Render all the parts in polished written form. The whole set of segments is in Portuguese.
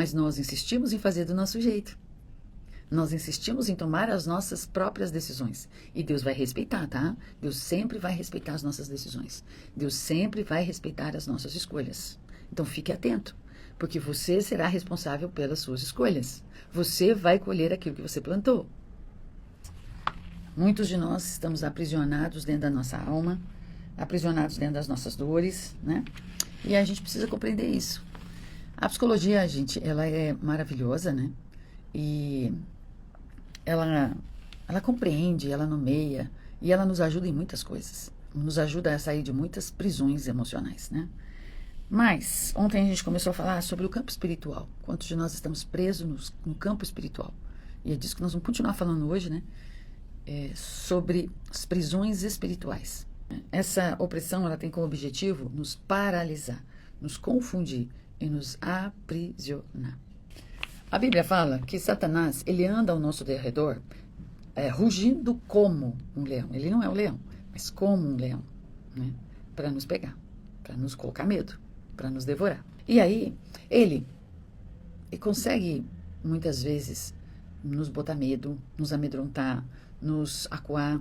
Mas nós insistimos em fazer do nosso jeito. Nós insistimos em tomar as nossas próprias decisões. E Deus vai respeitar, tá? Deus sempre vai respeitar as nossas decisões. Deus sempre vai respeitar as nossas escolhas. Então fique atento, porque você será responsável pelas suas escolhas. Você vai colher aquilo que você plantou. Muitos de nós estamos aprisionados dentro da nossa alma, aprisionados dentro das nossas dores, né? E a gente precisa compreender isso. A psicologia, gente, ela é maravilhosa, né? E ela compreende, ela nomeia e ela nos ajuda em muitas coisas. Nos ajuda a sair de muitas prisões emocionais, né? Mas, ontem a gente começou a falar sobre o campo espiritual. Quantos de nós estamos presos no campo espiritual? E é disso que nós vamos continuar falando hoje, né? Sobre as prisões espirituais. Essa opressão, ela tem como objetivo nos paralisar, nos confundir e nos aprisionar. A Bíblia fala que Satanás, ele anda ao nosso derredor, rugindo como um leão. Ele não é um leão, mas como um leão, né? Para nos pegar, para nos colocar medo, para nos devorar. E aí, ele consegue, muitas vezes, nos botar medo, nos amedrontar, nos acuar,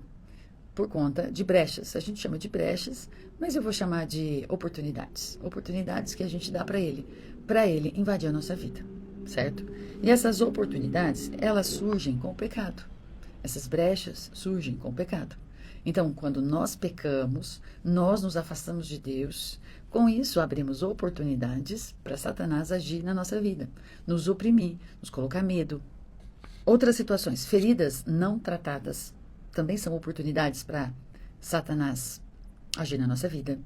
por conta de brechas. A gente chama de brechas, mas eu vou chamar de oportunidades. Oportunidades que a gente dá para ele invadir a nossa vida, certo? E essas oportunidades, elas surgem com o pecado. Essas brechas surgem com o pecado. Então, quando nós pecamos, nós nos afastamos de Deus. Com isso, abrimos oportunidades para Satanás agir na nossa vida, nos oprimir, nos colocar medo. Outras situações, feridas não tratadas, também são oportunidades para Satanás agir na nossa vida.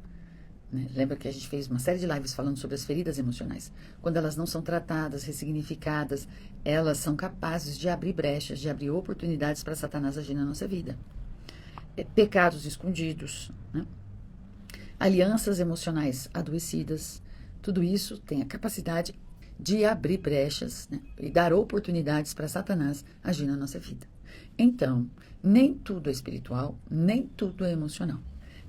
Né? Lembra que a gente fez uma série de lives falando sobre as feridas emocionais. Quando elas não são tratadas, ressignificadas, elas são capazes de abrir brechas, de abrir oportunidades para Satanás agir na nossa vida. Pecados escondidos, né? Alianças emocionais adoecidas, tudo isso tem a capacidade de abrir brechas, né? E dar oportunidades para Satanás agir na nossa vida. Então, nem tudo é espiritual, nem tudo é emocional.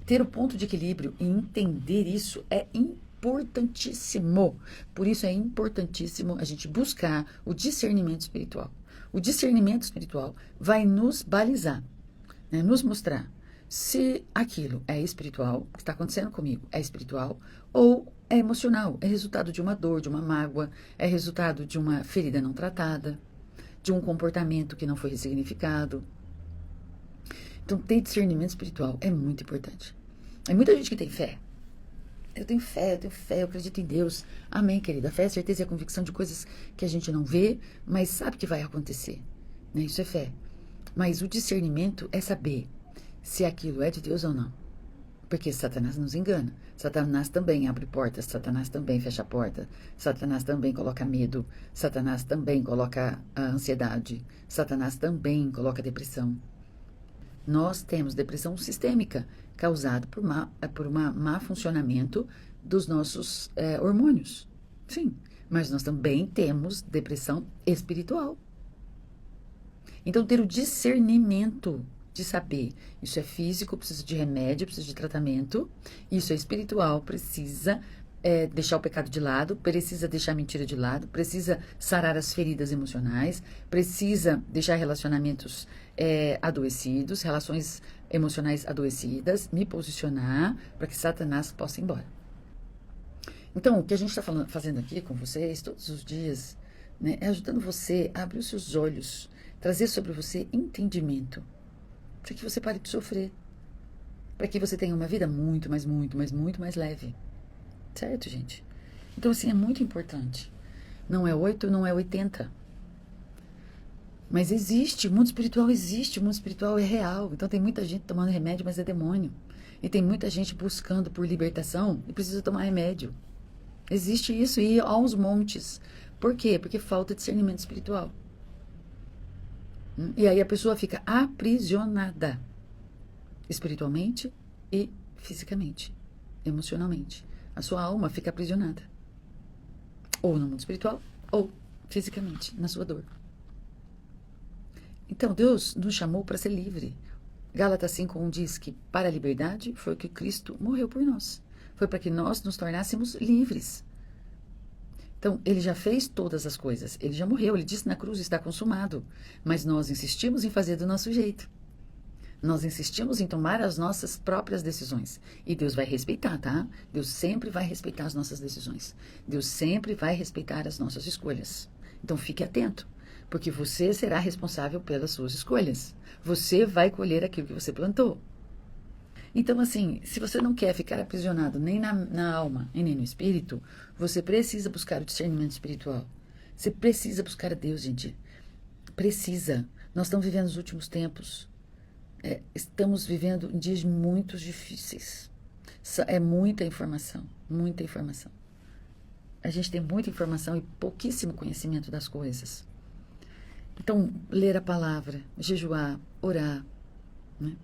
Ter o ponto de equilíbrio e entender isso é importantíssimo. Por isso é importantíssimo a gente buscar o discernimento espiritual. O discernimento espiritual vai nos balizar, né, nos mostrar se aquilo é espiritual, o que está acontecendo comigo é espiritual ou é emocional, é resultado de uma dor, de uma mágoa, é resultado de uma ferida não tratada, de um comportamento que não foi ressignificado. Então, ter discernimento espiritual é muito importante. Tem muita gente que tem fé. Eu tenho fé, eu acredito em Deus. Amém, querida. A fé, a certeza e a convicção de coisas que a gente não vê, mas sabe que vai acontecer. Né? Isso é fé. Mas o discernimento é saber se aquilo é de Deus ou não. Porque Satanás nos engana. Satanás também abre portas, Satanás também fecha a porta, Satanás também coloca medo, Satanás também coloca a ansiedade, Satanás também coloca depressão. Nós temos depressão sistêmica, causada por um má funcionamento dos nossos hormônios. Sim, mas nós também temos depressão espiritual. Então, ter o discernimento de saber, isso é físico, precisa de remédio, precisa de tratamento, isso é espiritual, precisa deixar o pecado de lado, precisa deixar a mentira de lado, precisa sarar as feridas emocionais, precisa deixar relacionamentos adoecidos, relações emocionais adoecidas, me posicionar para que Satanás possa ir embora. Então, o que a gente está fazendo aqui com vocês todos os dias, né, é ajudando você a abrir os seus olhos, trazer sobre você entendimento, para que você pare de sofrer, para que você tenha uma vida muito mais leve. Certo, gente? Então, assim, é muito importante. Não é 8, não é 80. Mas existe, o mundo espiritual existe, o mundo espiritual é real. Então, tem muita gente tomando remédio, mas é demônio. E tem muita gente buscando por libertação e precisa tomar remédio. Existe isso e aos montes. Por quê? Porque falta discernimento espiritual. E aí a pessoa fica aprisionada espiritualmente e fisicamente, emocionalmente. A sua alma fica aprisionada. Ou no mundo espiritual, ou fisicamente, na sua dor. Então, Deus nos chamou para ser livre. Gálatas 5:1 diz que para a liberdade foi que Cristo morreu por nós. Foi para que nós nos tornássemos livres. Então, ele já fez todas as coisas. Ele já morreu. Ele disse na cruz, está consumado. Mas nós insistimos em fazer do nosso jeito. Nós insistimos em tomar as nossas próprias decisões. E Deus vai respeitar, tá? Deus sempre vai respeitar as nossas decisões. Deus sempre vai respeitar as nossas escolhas. Então, fique atento. Porque você será responsável pelas suas escolhas. Você vai colher aquilo que você plantou. Então, assim, se você não quer ficar aprisionado nem na alma e nem no espírito, você precisa buscar o discernimento espiritual. Você precisa buscar a Deus, gente. Precisa. Nós estamos vivendo os últimos tempos. Estamos vivendo em dias muito difíceis. É muita informação, muita informação. A gente tem muita informação e pouquíssimo conhecimento das coisas. Então, ler a palavra, jejuar, orar, né?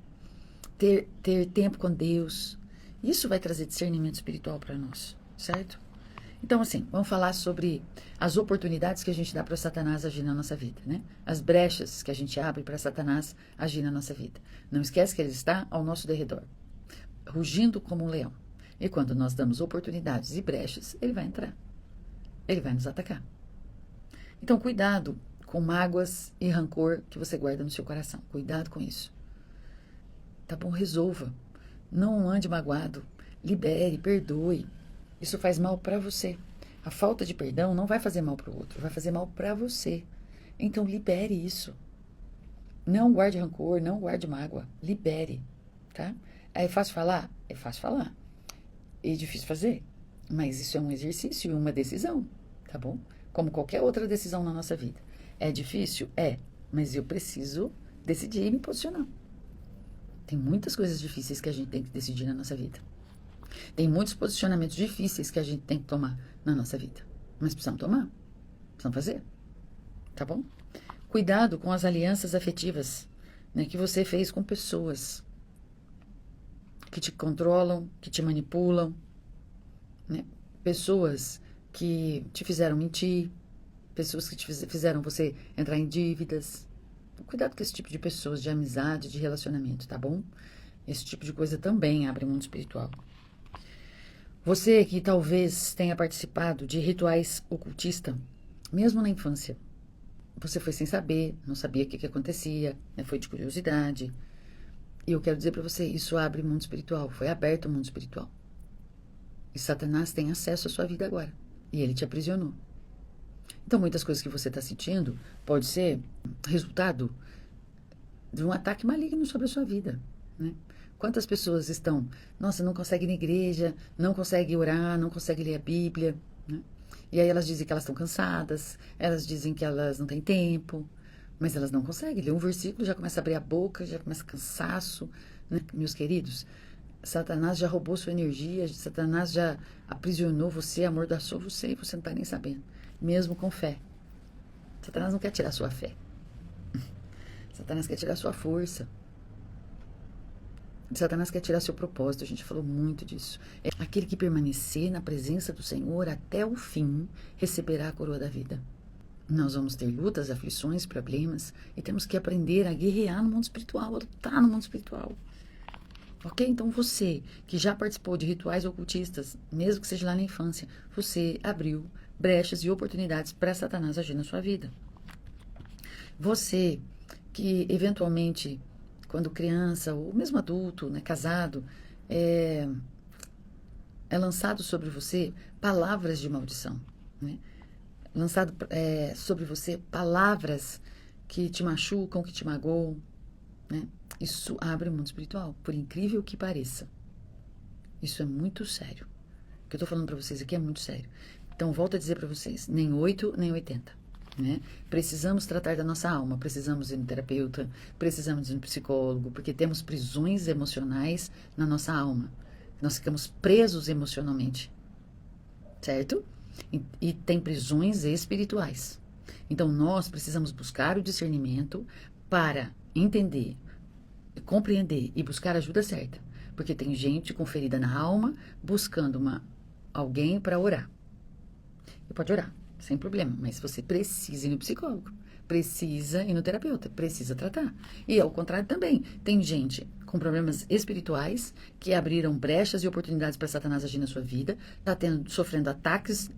Ter tempo com Deus, isso vai trazer discernimento espiritual para nós, certo? Então, assim, vamos falar sobre as oportunidades que a gente dá para Satanás agir na nossa vida, né? As brechas que a gente abre para Satanás agir na nossa vida. Não esquece que ele está ao nosso derredor, rugindo como um leão. E quando nós damos oportunidades e brechas, ele vai entrar. Ele vai nos atacar. Então, cuidado com mágoas e rancor que você guarda no seu coração. Cuidado com isso. Tá bom? Resolva. Não ande magoado. Libere, perdoe. Isso faz mal para você. A falta de perdão não vai fazer mal para o outro, vai fazer mal para você. Então, libere isso. Não guarde rancor, não guarde mágoa. Libere, tá? É fácil falar? É fácil falar. É difícil fazer. Mas isso é um exercício e uma decisão, tá bom? Como qualquer outra decisão na nossa vida. É difícil? É. Mas eu preciso decidir e me posicionar. Tem muitas coisas difíceis que a gente tem que decidir na nossa vida. Tem muitos posicionamentos difíceis que a gente tem que tomar na nossa vida. Mas precisamos tomar. Precisamos fazer. Tá bom? Cuidado com as alianças afetivas, né, que você fez com pessoas que te controlam, que te manipulam, né? Pessoas que te fizeram mentir, pessoas que te fizeram você entrar em dívidas. Cuidado com esse tipo de pessoas, de amizade, de relacionamento, tá bom? Esse tipo de coisa também abre o mundo espiritual. Você que talvez tenha participado de rituais ocultistas, mesmo na infância, você foi sem saber, não sabia o que acontecia, né? Foi de curiosidade. E eu quero dizer para você, isso abre o mundo espiritual, foi aberto o mundo espiritual. E Satanás tem acesso à sua vida agora. E ele te aprisionou. Então, muitas coisas que você está sentindo pode ser resultado de um ataque maligno sobre a sua vida, né? Quantas pessoas estão, nossa, não conseguem ir na igreja, não conseguem orar, não conseguem ler a Bíblia, né? E aí elas dizem que elas estão cansadas, elas dizem que elas não têm tempo, mas elas não conseguem. Ler um versículo, já começa a abrir a boca, já começa cansaço, né? Meus queridos, Satanás já roubou sua energia, Satanás já aprisionou você, amordaçou você e você não está nem sabendo. Mesmo com fé. Satanás não quer tirar sua fé. Satanás quer tirar sua força. Satanás quer tirar seu propósito. A gente falou muito disso. É aquele que permanecer na presença do Senhor até o fim receberá a coroa da vida. Nós vamos ter lutas, aflições, problemas e temos que aprender a guerrear no mundo espiritual, a lutar no mundo espiritual. Ok? Então você que já participou de rituais ocultistas, mesmo que seja lá na infância, você abriu brechas e oportunidades para Satanás agir na sua vida. Você que eventualmente, quando criança ou mesmo adulto, né, casado, é lançado sobre você palavras de maldição, né? Lançado sobre você palavras que te machucam, que te magoam, né? Isso abre o mundo espiritual, por incrível que pareça. Isso é muito sério. O que eu estou falando para vocês aqui é muito sério. Então, volto a dizer para vocês, nem 8, nem 80. Né? Precisamos tratar da nossa alma, precisamos ir no terapeuta, precisamos ir no psicólogo, porque temos prisões emocionais na nossa alma. Nós ficamos presos emocionalmente, certo? E tem prisões espirituais. Então, nós precisamos buscar o discernimento para entender, compreender e buscar a ajuda certa. Porque tem gente com ferida na alma buscando alguém para orar. E pode orar, sem problema, mas você precisa ir no psicólogo, precisa ir no terapeuta, precisa tratar. E ao contrário também, tem gente com problemas espirituais que abriram brechas e oportunidades para Satanás agir na sua vida, está sofrendo ataques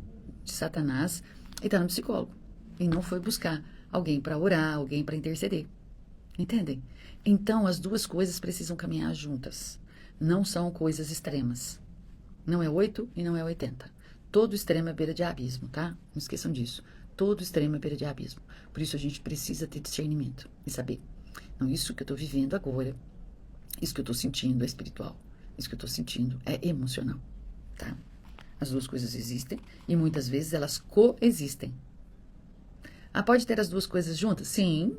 de Satanás e está no psicólogo. E não foi buscar alguém para orar, alguém para interceder. Entendem? Então, as duas coisas precisam caminhar juntas. Não são coisas extremas. Não é 8 e não é 80. Todo extremo é beira de abismo, tá? Não esqueçam disso. Todo extremo é beira de abismo. Por isso, a gente precisa ter discernimento e saber. Não, isso que eu estou vivendo agora, isso que eu estou sentindo é espiritual. Isso que eu estou sentindo é emocional, tá? As duas coisas existem e muitas vezes elas coexistem. Ah, pode ter as duas coisas juntas? Sim.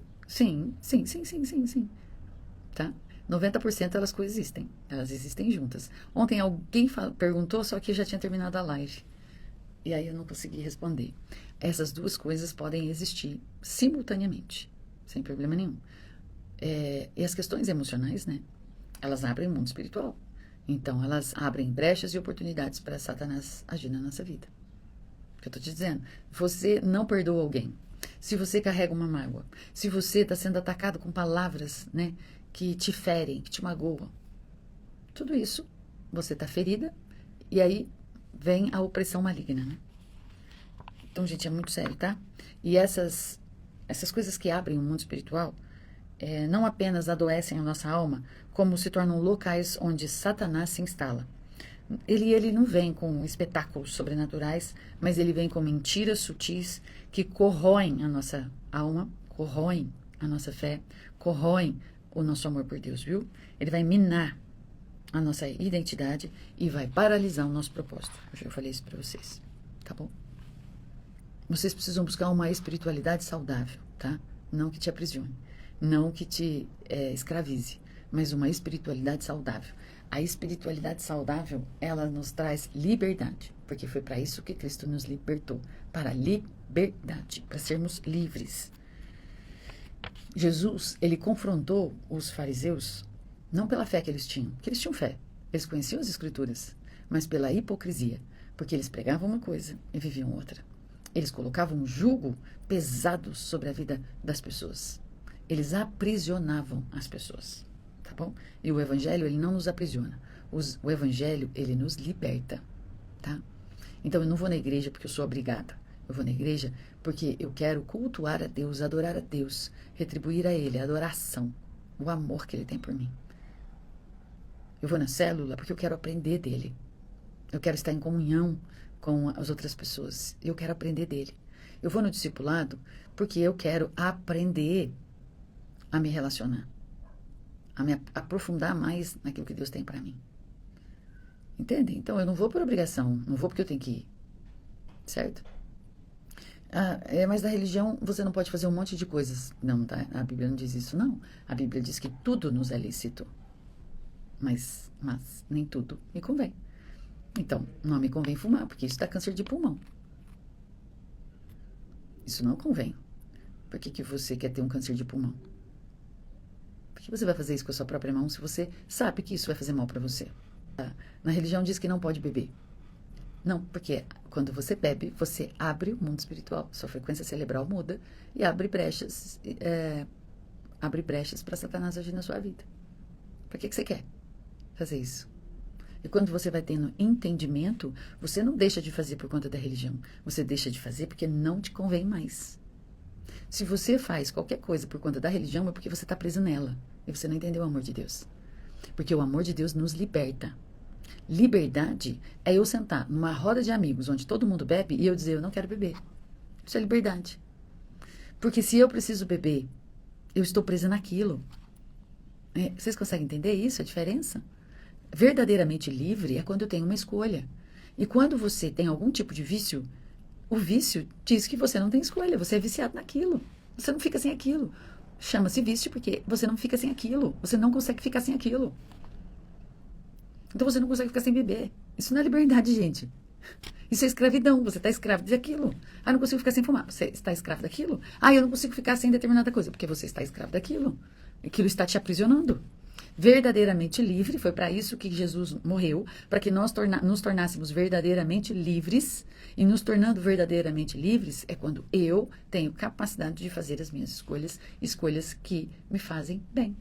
Tá? 90% elas coexistem. Elas existem juntas. Ontem alguém perguntou, só que eu já tinha terminado a live. E aí eu não consegui responder. Essas duas coisas podem existir simultaneamente, sem problema nenhum. E as questões emocionais, né? Elas abrem o mundo espiritual. Então, elas abrem brechas e oportunidades para Satanás agir na nossa vida. O que eu estou te dizendo? Você não perdoa alguém. Se você carrega uma mágoa, se você está sendo atacado com palavras, né, que te ferem, que te magoam, tudo isso, você está ferida e aí vem a opressão maligna, né? Então, gente, é muito sério, tá? E essas coisas que abrem o mundo espiritual não apenas adoecem a nossa alma, como se tornam locais onde Satanás se instala. Ele não vem com espetáculos sobrenaturais, mas ele vem com mentiras sutis que corroem a nossa alma, corroem a nossa fé, corroem o nosso amor por Deus, viu? Ele vai minar a nossa identidade e vai paralisar o nosso propósito. Eu falei isso para vocês, tá bom? Vocês precisam buscar uma espiritualidade saudável, tá? Não que te aprisione, não que te escravize, mas uma espiritualidade saudável. A espiritualidade saudável, ela nos traz liberdade, porque foi para isso que Cristo nos libertou, para a liberdade, para sermos livres. Jesus, ele confrontou os fariseus, não pela fé que eles tinham, porque eles tinham fé, eles conheciam as Escrituras, mas pela hipocrisia, porque eles pregavam uma coisa e viviam outra. Eles colocavam um jugo pesado sobre a vida das pessoas. Eles aprisionavam as pessoas. Tá bom? E o evangelho, ele não nos aprisiona. O evangelho, ele nos liberta, tá? Então, eu não vou na igreja porque eu sou obrigada. Eu vou na igreja porque eu quero cultuar a Deus, adorar a Deus, retribuir a Ele a adoração, o amor que Ele tem por mim. Eu vou na célula porque eu quero aprender dEle. Eu quero estar em comunhão com as outras pessoas. Eu quero aprender dEle. Eu vou no discipulado porque eu quero aprender a me relacionar, a me aprofundar mais naquilo que Deus tem para mim. Entende? Então, eu não vou por obrigação, não vou porque eu tenho que ir. Certo? Mas da religião você não pode fazer um monte de coisas. Não, tá? A Bíblia não diz isso, não. A Bíblia diz que tudo nos é lícito. Mas nem tudo me convém. Então, não me convém fumar, porque isso dá câncer de pulmão. Isso não convém. Por que você quer ter um câncer de pulmão? Por que você vai fazer isso com a sua própria mão se você sabe que isso vai fazer mal para você? Tá? Na religião diz que não pode beber. Não, porque quando você bebe, você abre o mundo espiritual. Sua frequência cerebral muda e abre brechas para Satanás agir na sua vida. Para que você quer fazer isso? E quando você vai tendo entendimento, você não deixa de fazer por conta da religião. Você deixa de fazer porque não te convém mais. Se você faz qualquer coisa por conta da religião, é porque você está preso nela. E você não entendeu o amor de Deus. Porque o amor de Deus nos liberta. Liberdade é eu sentar numa roda de amigos onde todo mundo bebe e eu dizer, eu não quero beber. Isso é liberdade. Porque se eu preciso beber, eu estou presa naquilo. Vocês conseguem entender isso, a diferença? Verdadeiramente livre é quando eu tenho uma escolha. E quando você tem algum tipo de vício, o vício diz que você não tem escolha, você é viciado naquilo. Você não fica sem aquilo. Chama-se vício porque você não fica sem aquilo. Você não consegue ficar sem aquilo. Então você não consegue ficar sem beber. Isso não é liberdade, gente. Isso é escravidão. Você está escravo daquilo. Eu não consigo ficar sem fumar. Você está escravo daquilo? Eu não consigo ficar sem determinada coisa. Porque você está escravo daquilo. Aquilo está te aprisionando. Verdadeiramente livre, foi para isso que Jesus morreu, para que nós nos tornássemos verdadeiramente livres. E nos tornando verdadeiramente livres é quando eu tenho capacidade de fazer as minhas escolhas, escolhas que me fazem bem,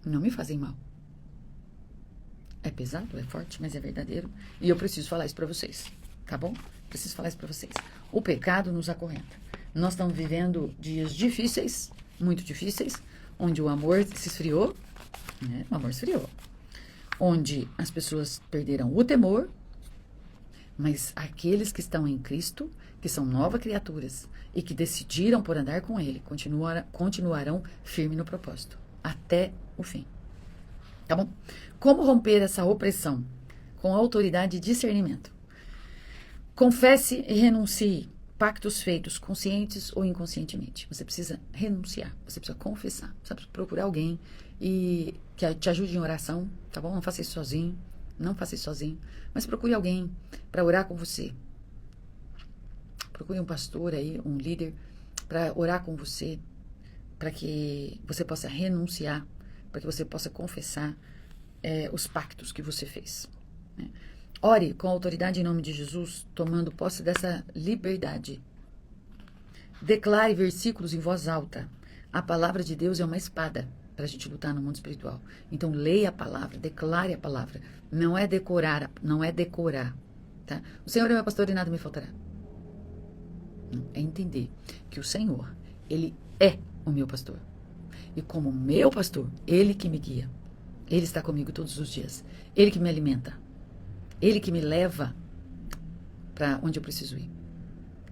não me fazem mal. É pesado, é forte, mas é verdadeiro. E eu preciso falar isso para vocês, tá bom? preciso falar isso para vocês. O pecado nos acorrenta. Nós estamos vivendo dias difíceis, muito difíceis, onde o amor se esfriou, né? O amor esfriou. Onde as pessoas perderam o temor, mas aqueles que estão em Cristo, que são novas criaturas e que decidiram por andar com Ele, continuarão firmes no propósito, até o fim. Tá bom? Como romper essa opressão? Com autoridade e discernimento. Confesse e renuncie pactos feitos conscientes ou inconscientemente. Você precisa renunciar, você precisa confessar, você precisa procurar alguém e que te ajude em oração, tá bom? Não faça isso sozinho, não faça isso sozinho, mas procure alguém para orar com você. Procure um pastor aí, um líder, para orar com você, para que você possa renunciar, para que você possa confessar os pactos que você fez. Né? Ore com autoridade em nome de Jesus, tomando posse dessa liberdade. Declare versículos em voz alta. A palavra de Deus é uma espada para a gente lutar no mundo espiritual. Então, leia a palavra, declare a palavra. Não é decorar, não é decorar. Tá? O Senhor é meu pastor e nada me faltará. Não, é entender que o Senhor, Ele é o meu pastor. E como meu pastor, Ele que me guia. Ele está comigo todos os dias. Ele que me alimenta. Ele que me leva para onde eu preciso ir.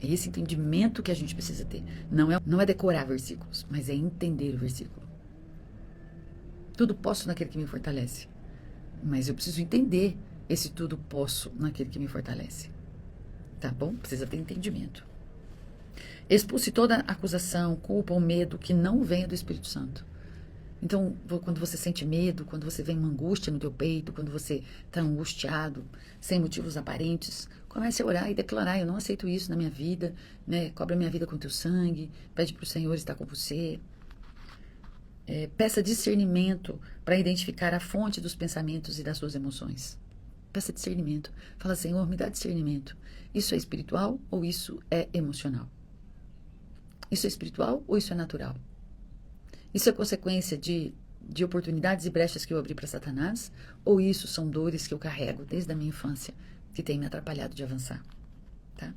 É esse entendimento que a gente precisa ter. Não é decorar versículos, mas é entender o versículo. Tudo posso naquele que me fortalece. Mas eu preciso entender esse tudo posso naquele que me fortalece. Tá bom? Precisa ter entendimento. Expulse toda acusação, culpa ou medo que não venha do Espírito Santo. Então, quando você sente medo, quando você vem uma angústia no teu peito, quando você está angustiado, sem motivos aparentes, comece a orar e declarar, eu não aceito isso na minha vida, né? Cobre a minha vida com teu sangue, pede para o Senhor estar com você. Peça discernimento para identificar a fonte dos pensamentos e das suas emoções. Peça discernimento. Fala, Senhor, me dá discernimento. Isso é espiritual ou isso é emocional? Isso é espiritual ou isso é natural? Isso é consequência de oportunidades e brechas que eu abri para Satanás? Ou isso são dores que eu carrego desde a minha infância, que tem me atrapalhado de avançar? Tá?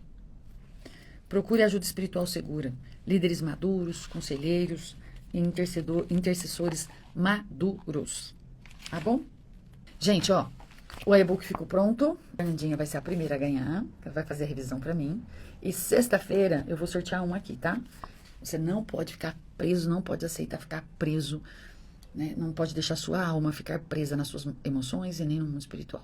Procure ajuda espiritual segura. Líderes maduros, conselheiros e intercessores maduros. Tá bom? Gente, ó, o e-book ficou pronto. A Fernandinha vai ser a primeira a ganhar. Ela vai fazer a revisão para mim. E sexta-feira eu vou sortear um aqui, tá? Você não pode ficar preso, não pode aceitar ficar preso, né? Não pode deixar sua alma ficar presa nas suas emoções e nem no mundo espiritual.